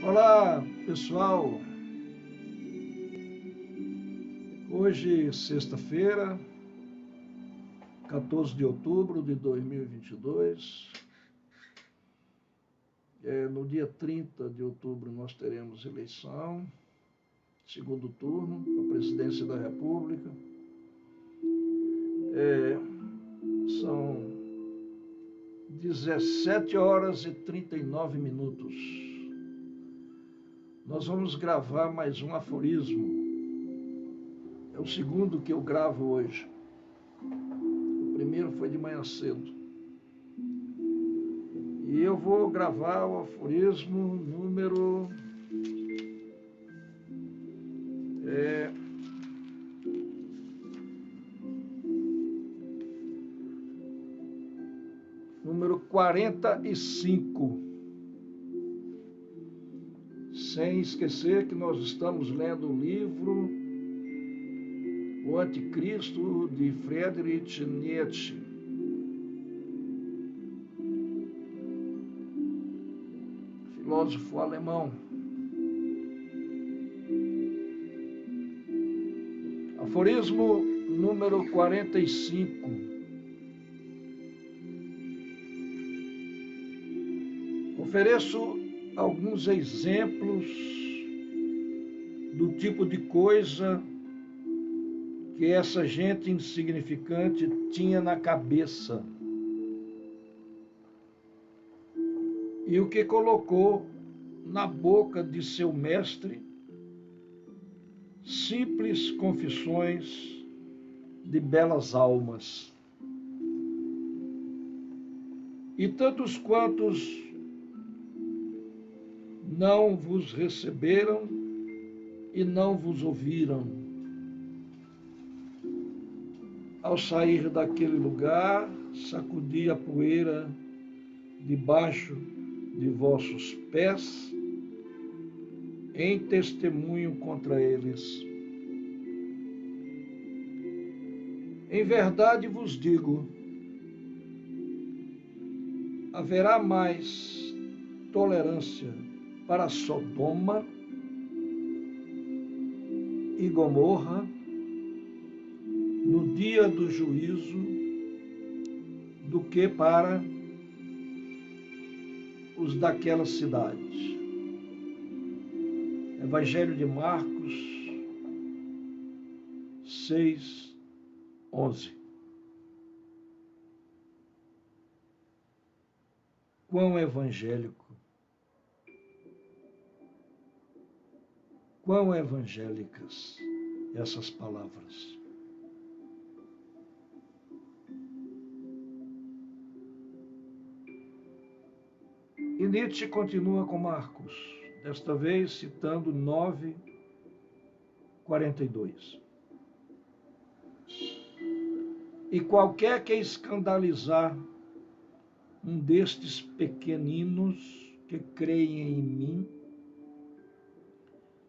Olá, pessoal. Hoje, sexta-feira, 14 de outubro de 2022. No dia 30 de outubro nós teremos eleição, segundo turno, para a presidência da República. São 17 horas e 39 minutos. Nós vamos gravar mais um aforismo. É o segundo que eu gravo hoje. O primeiro foi de manhã cedo. E eu vou gravar o aforismo número... número 45. Sem esquecer que nós estamos lendo o livro O Anticristo, de Friedrich Nietzsche. Filósofo alemão. Aforismo número 45. Ofereço alguns exemplos do tipo de coisa que essa gente insignificante tinha na cabeça e o que colocou na boca de seu mestre simples confissões de belas almas. E tantos quantos não vos receberam e não vos ouviram. Ao sair daquele lugar, sacudi a poeira debaixo de vossos pés, em testemunho contra eles. Em verdade vos digo, haverá mais tolerância para Sodoma e Gomorra no dia do juízo do que para os daquelas cidades. Evangelho de Marcos 6:11. Quão evangélico, quão evangélicas essas palavras. E Nietzsche continua com Marcos, desta vez citando 9:42. E qualquer que escandalizar um destes pequeninos que creem em mim,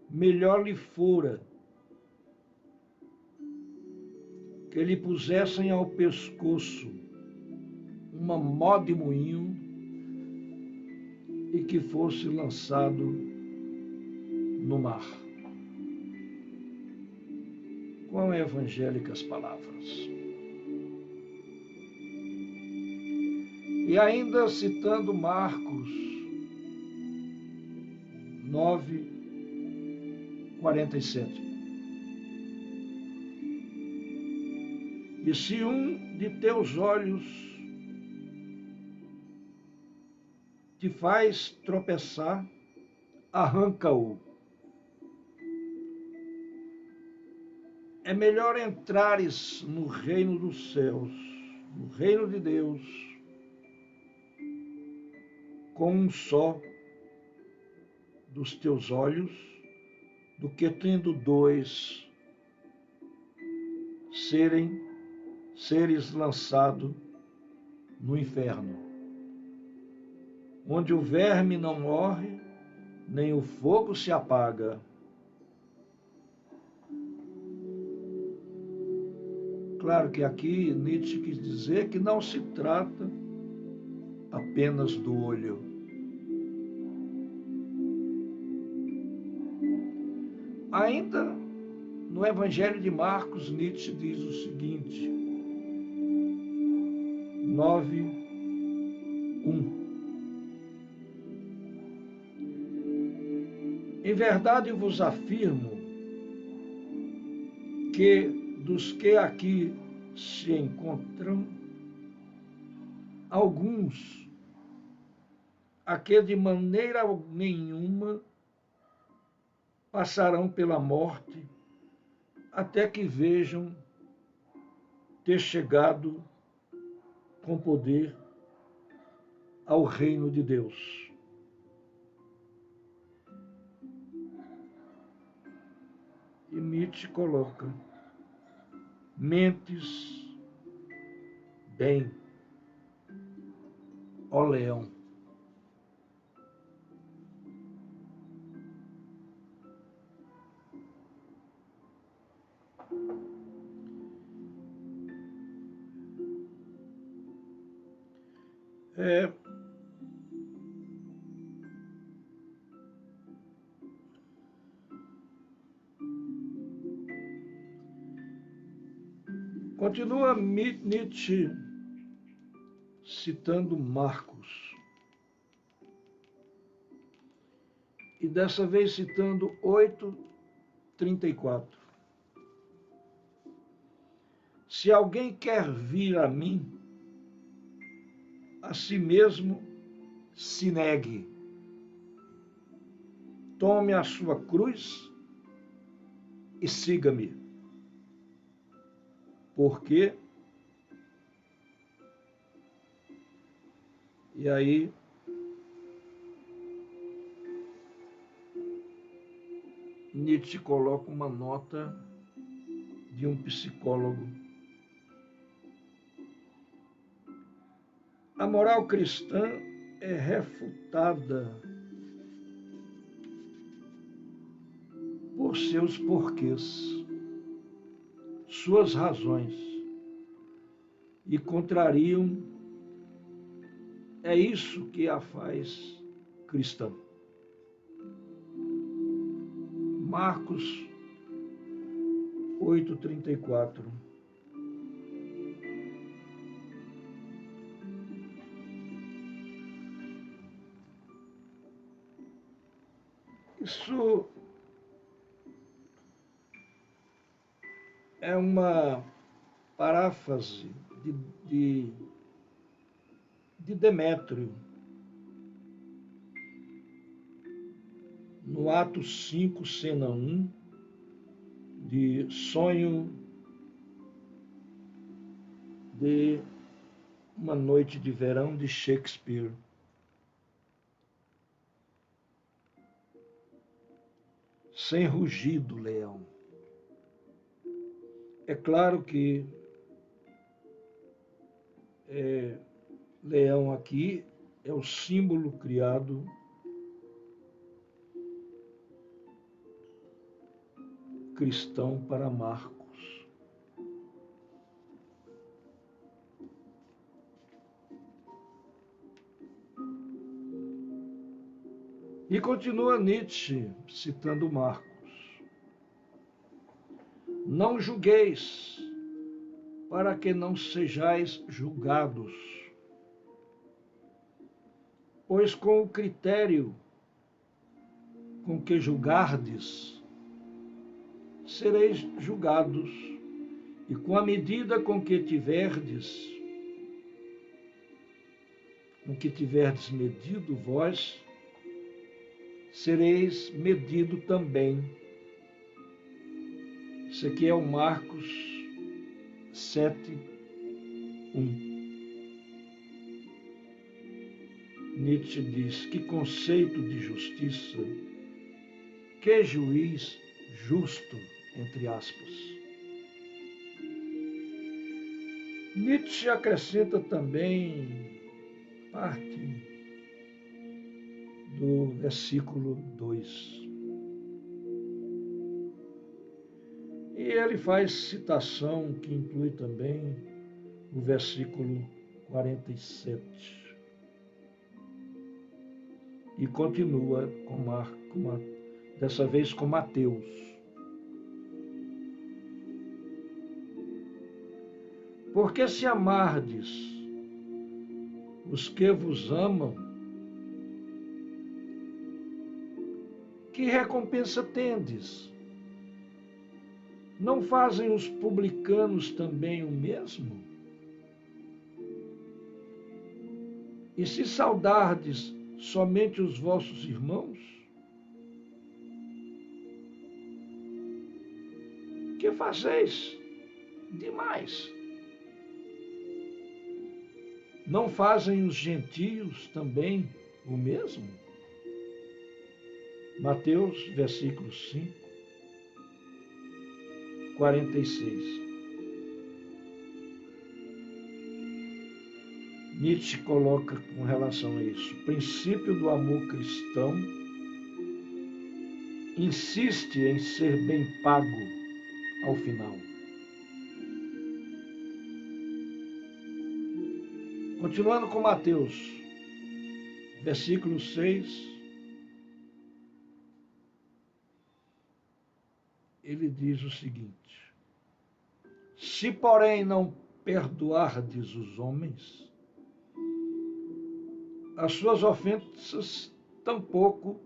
melhor lhe fora que lhe pusessem ao pescoço uma mó de moinho e que fosse lançado no mar. Quão evangélicas palavras. E ainda citando Marcos 9:47. E se um de teus olhos te faz tropeçar, arranca-o. É melhor entrares no reino dos céus, no reino de Deus, com um só dos teus olhos, do que tendo dois seres lançado no inferno, onde o verme não morre, nem o fogo se apaga. Claro que aqui Nietzsche quis dizer que não se trata apenas do olho. Ainda no Evangelho de Marcos, Nietzsche diz o seguinte, 9:1. Em verdade vos afirmo que dos que aqui se encontram, alguns a que de maneira nenhuma passarão pela morte até que vejam ter chegado com poder ao reino de Deus. E Nietzsche coloca: mentes bem, ó leão. Continua Nietzsche citando Marcos, e dessa vez citando 8:34. Se alguém quer vir a mim, a si mesmo se negue, tome a sua cruz e siga-me. Porque, e aí, Nietzsche coloca uma nota de um psicólogo. A moral cristã é refutada por seus porquês, suas razões, e contrariam, é isso que a faz cristã. Marcos 8:34. Isso é uma paráfrase de Demétrio, no ato 5, cena 1, de Sonho de uma Noite de Verão, de Shakespeare. Sem rugido, leão. É claro que leão aqui é o símbolo criado cristão para Marcos. E continua Nietzsche citando Marcos: não julgueis, para que não sejais julgados, pois com o critério com que julgardes, sereis julgados, e com a medida com que tiverdes medido vós, sereis medido também. Isso aqui é o Marcos 7:1. Nietzsche diz: que conceito de justiça, que juiz justo, entre aspas. Nietzsche acrescenta também parte do versículo 2. E ele faz citação que inclui também o versículo 47. E continua dessa vez com Mateus Porque se amardes os que vos amam, que recompensa tendes? Não fazem os publicanos também o mesmo? E se saudardes somente os vossos irmãos, que fazeis demais? Não fazem os gentios também o mesmo? Mateus, versículo 5, 46. Nietzsche coloca com relação a isso: o princípio do amor cristão insiste em ser bem pago ao final. Continuando com Mateus, versículo 6, ele diz o seguinte: se, porém, não perdoardes os homens, as suas ofensas, tampouco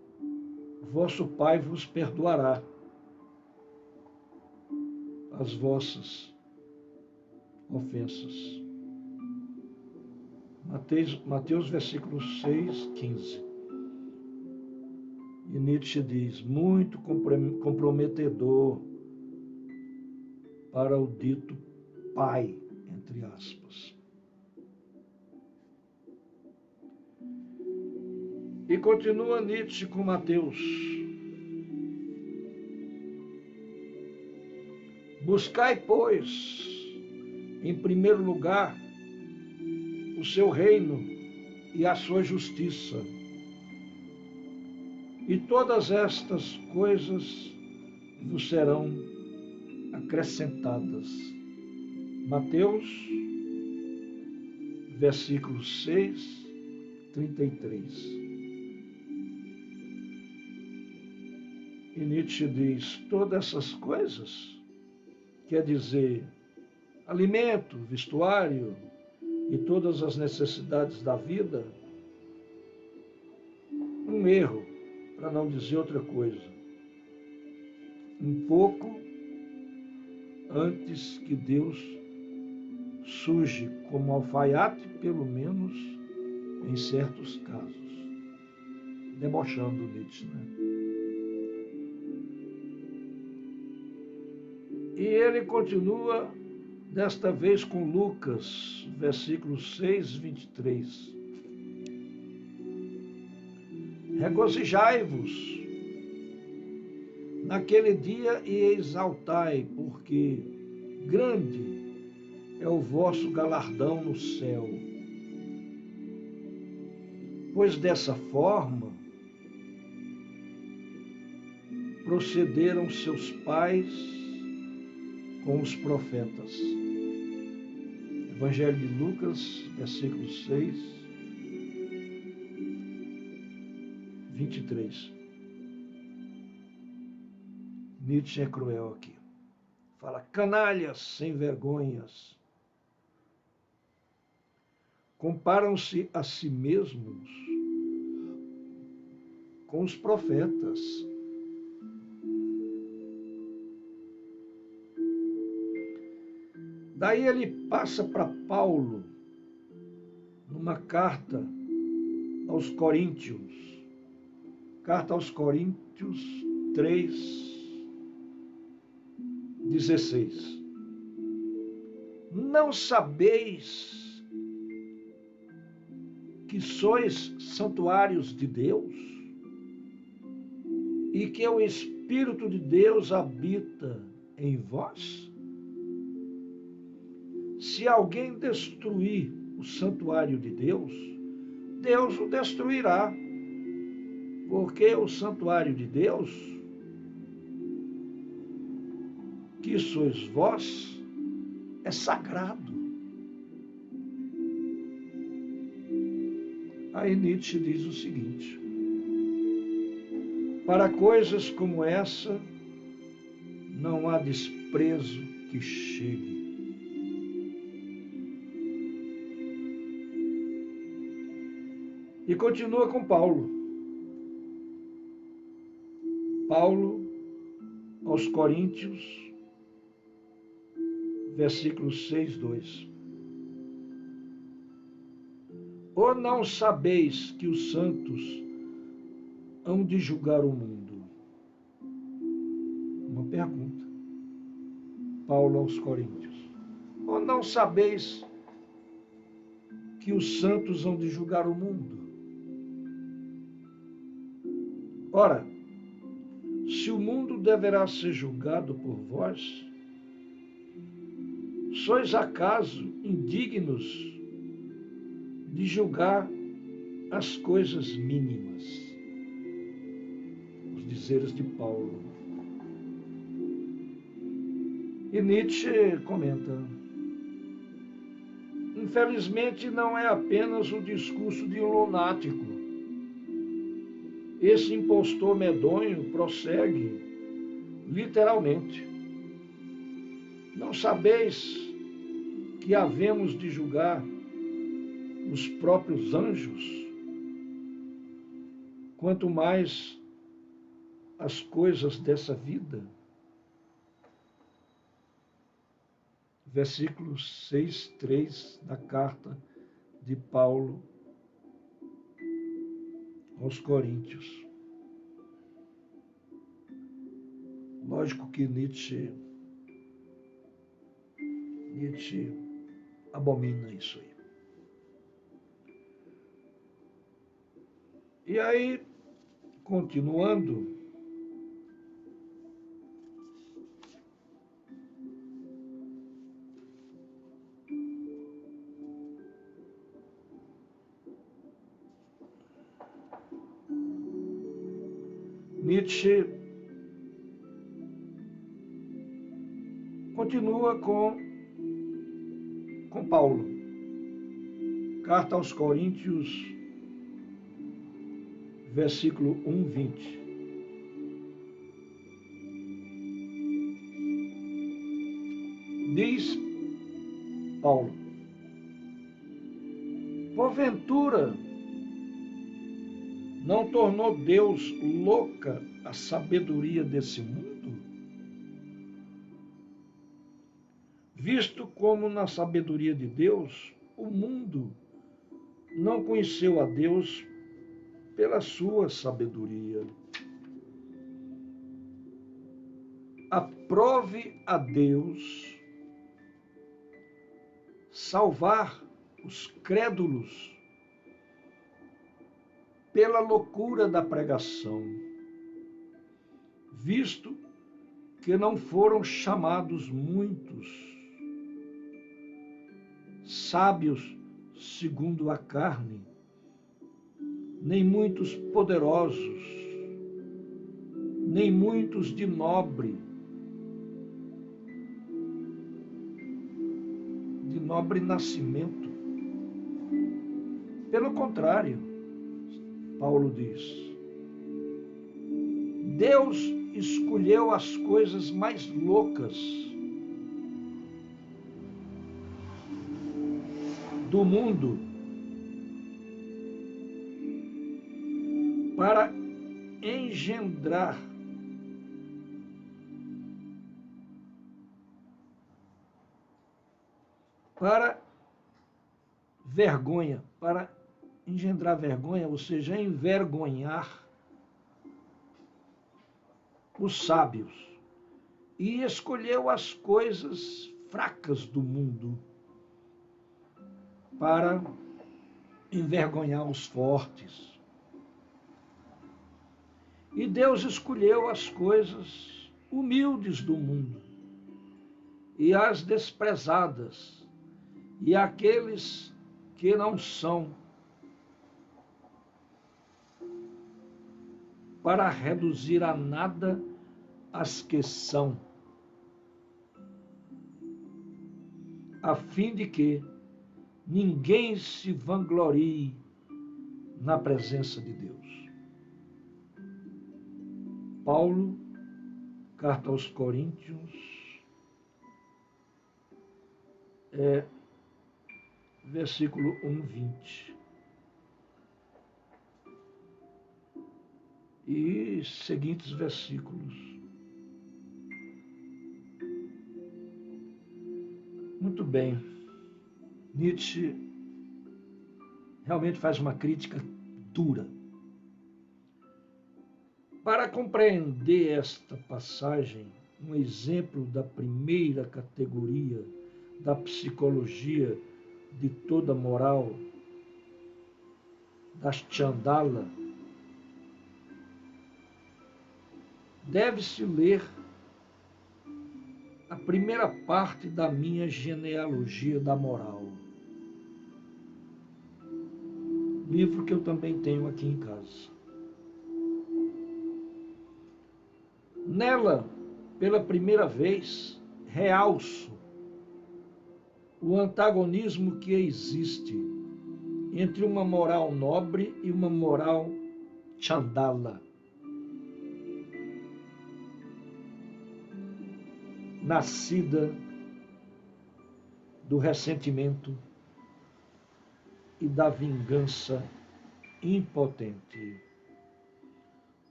vosso Pai vos perdoará as vossas ofensas. Mateus versículo 6, 15. E Nietzsche diz: muito comprometedor para o dito pai, entre aspas. E continua Nietzsche com Mateus: buscai, pois, em primeiro lugar, o seu reino e a sua justiça, e todas estas coisas vos serão acrescentadas. Mateus, versículo 6, 33. E Nietzsche diz: todas essas coisas, quer dizer, alimento, vestuário e todas as necessidades da vida, um erro, para não dizer outra coisa. Um pouco antes que Deus surge como alfaiate, pelo menos em certos casos. Debochando Nietzsche, né? E ele continua, desta vez com Lucas, versículo 6, 23. Regozijai-vos naquele dia e exaltai, porque grande é o vosso galardão no céu. Pois dessa forma procederam seus pais com os profetas. Evangelho de Lucas, versículo 6, 23. Nietzsche é cruel aqui. Fala: canalhas sem vergonhas, comparam-se a si mesmos com os profetas. Daí ele passa para Paulo, numa carta aos Coríntios. Carta aos Coríntios 3, 16. Não sabeis que sois santuários de Deus e que o Espírito de Deus habita em vós? Se alguém destruir o santuário de Deus, Deus o destruirá, porque o santuário de Deus, que sois vós, é sagrado. Aí Nietzsche diz o seguinte: para coisas como essa, não há desprezo que chegue. E continua com Paulo. Paulo aos Coríntios, versículo 6, 2. Ou não sabeis que os santos hão de julgar o mundo? Uma pergunta. Paulo aos Coríntios. Ou não sabeis que os santos hão de julgar o mundo? Ora, se o mundo deverá ser julgado por vós, sois acaso indignos de julgar as coisas mínimas? Os dizeres de Paulo. E Nietzsche comenta: infelizmente não é apenas o discurso de um lunático. Esse impostor medonho prossegue literalmente: não sabeis que havemos de julgar os próprios anjos? Quanto mais as coisas dessa vida. Versículo 6, 3 da carta de Paulo aos Coríntios. Lógico que Nietzsche abomina isso aí. E aí, continuando, Nietzsche continua com Paulo. Carta aos Coríntios, versículo 1, 20. Diz Paulo: porventura não tornou Deus louca a sabedoria desse mundo? Visto como na sabedoria de Deus, o mundo não conheceu a Deus pela sua sabedoria. Aprove a Deus salvar os crédulos pela loucura da pregação, visto que não foram chamados muitos sábios segundo a carne, nem muitos poderosos, nem muitos de nobre nascimento. Pelo contrário, Paulo diz, Deus escolheu as coisas mais loucas do mundo para engendrar para engendrar vergonha, ou seja, envergonhar os sábios, e escolheu as coisas fracas do mundo para envergonhar os fortes. E Deus escolheu as coisas humildes do mundo e as desprezadas e aqueles que não são, para reduzir a nada as que são, a fim de que ninguém se vanglorie na presença de Deus. Paulo, carta aos Coríntios, versículo 1, 20. e seguintes versículos. Muito bem. Nietzsche realmente faz uma crítica dura. Para compreender esta passagem, um exemplo da primeira categoria da psicologia de toda moral, das Chandala, deve-se ler a primeira parte da minha genealogia da moral, livro que eu também tenho aqui em casa. Nela, pela primeira vez, realço o antagonismo que existe entre uma moral nobre e uma moral chandala, nascida do ressentimento e da vingança impotente.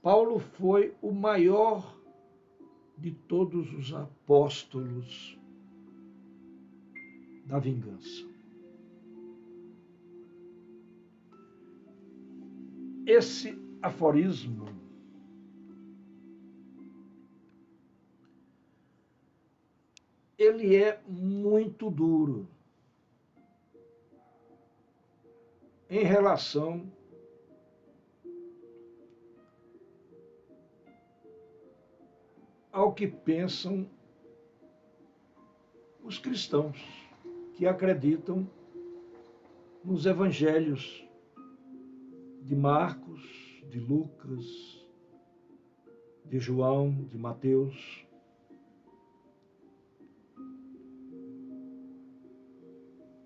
Paulo foi o maior de todos os apóstolos da vingança. Esse aforismo ele é muito duro em relação ao que pensam os cristãos que acreditam nos evangelhos de Marcos, de Lucas, de João, de Mateus.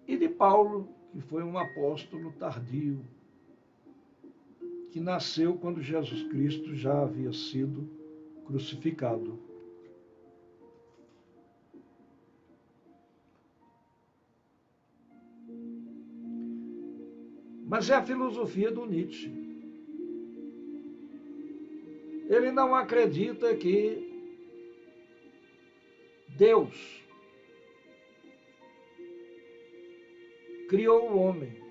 E de Paulo, que foi um apóstolo tardio, que nasceu quando Jesus Cristo já havia sido crucificado. Mas é a filosofia do Nietzsche. Ele não acredita que Deus criou o homem.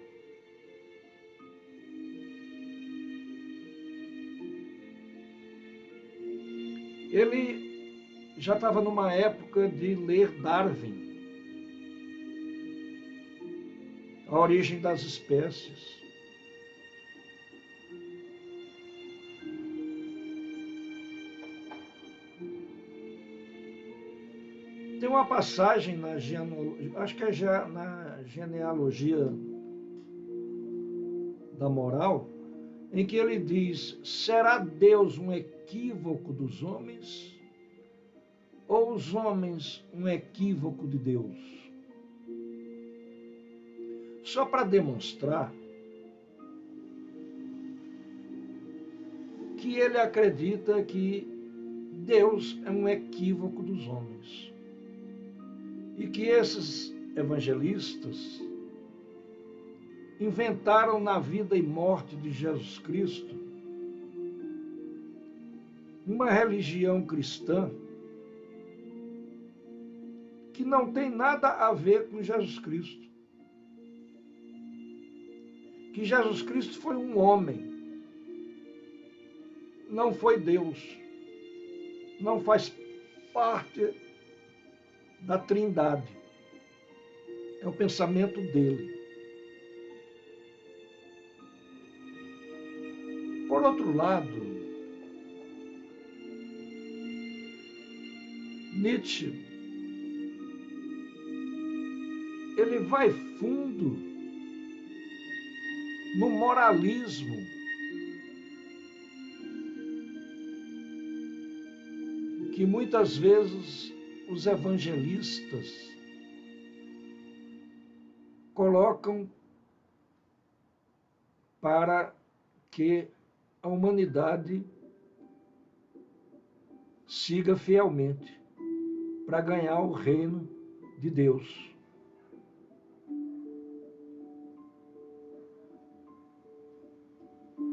Ele já estava numa época de ler Darwin, A Origem das Espécies. Tem uma passagem na acho que é já na genealogia da moral, em que ele diz: será Deus um equívoco dos homens ou os homens um equívoco de Deus? Só para demonstrar que ele acredita que Deus é um equívoco dos homens. E que esses evangelistas inventaram na vida e morte de Jesus Cristo uma religião cristã que não tem nada a ver com Jesus Cristo. Que Jesus Cristo foi um homem, não foi Deus, não faz parte da Trindade. É o pensamento dele. Por outro lado, Nietzsche, ele vai fundo no moralismo que muitas vezes os evangelistas colocam para que a humanidade siga fielmente para ganhar o reino de Deus.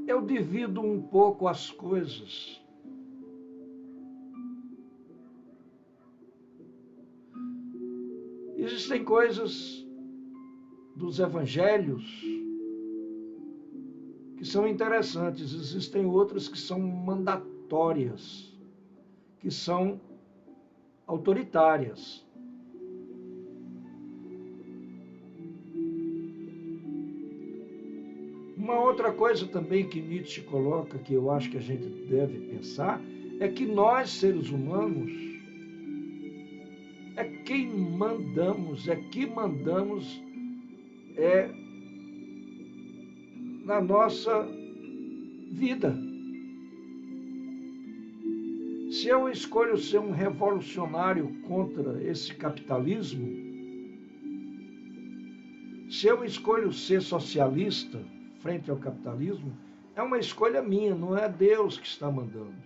eu divido um pouco as coisas. Existem coisas dos evangelhos que são interessantes, existem outras que são mandatórias, que são autoritárias. Uma outra coisa também que Nietzsche coloca, que eu acho que a gente deve pensar, é que nós, seres humanos, é quem mandamos, é que mandamos na nossa vida. Se eu escolho ser um revolucionário contra esse capitalismo, se eu escolho ser socialista frente ao capitalismo, é uma escolha minha, não é Deus que está mandando.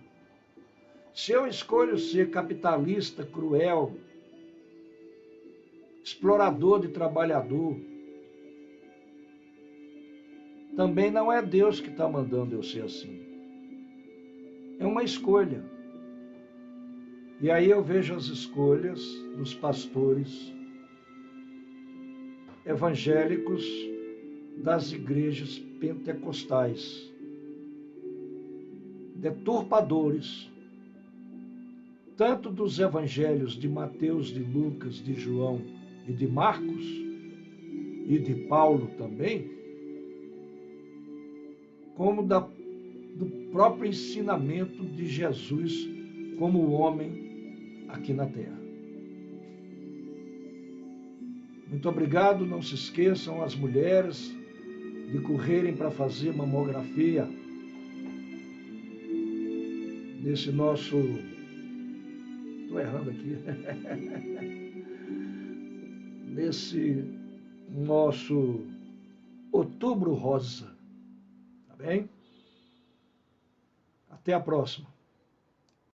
Se eu escolho ser capitalista, cruel, explorador de trabalhador, também não é Deus que está mandando eu ser assim. É uma escolha. E aí eu vejo as escolhas dos pastores evangélicos das igrejas pentecostais, deturpadores, tanto dos evangelhos de Mateus, de Lucas, de João e de Marcos, e de Paulo também, como do próprio ensinamento de Jesus como homem aqui na terra. Muito obrigado, não se esqueçam as mulheres de correrem para fazer mamografia nesse nosso... Estou errando aqui. Nesse nosso Outubro Rosa. Tá bem? Até a próxima.